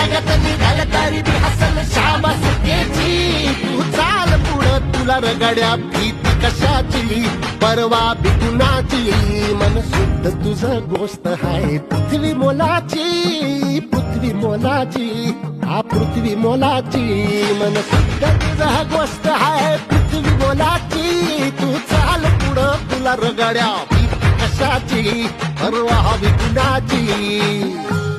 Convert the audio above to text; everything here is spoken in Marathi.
जगात निघाल तरी बी हसल शाबासकीची. तू चाल पुढं तुला रगड्या भीती कशाची, परवा बिकुणाची. मन शुद्ध तुझं गोष्ट आहे पृथ्वी मोलाची, पृथ्वी मोलाची, हा पृथ्वी मोलाची. मन शुद्ध तुझं गोष्ट आहे पृथ्वी मोलाची. तू चाल पुढं तुला रगड्या भीती कशाची, परवा बिकुणाची.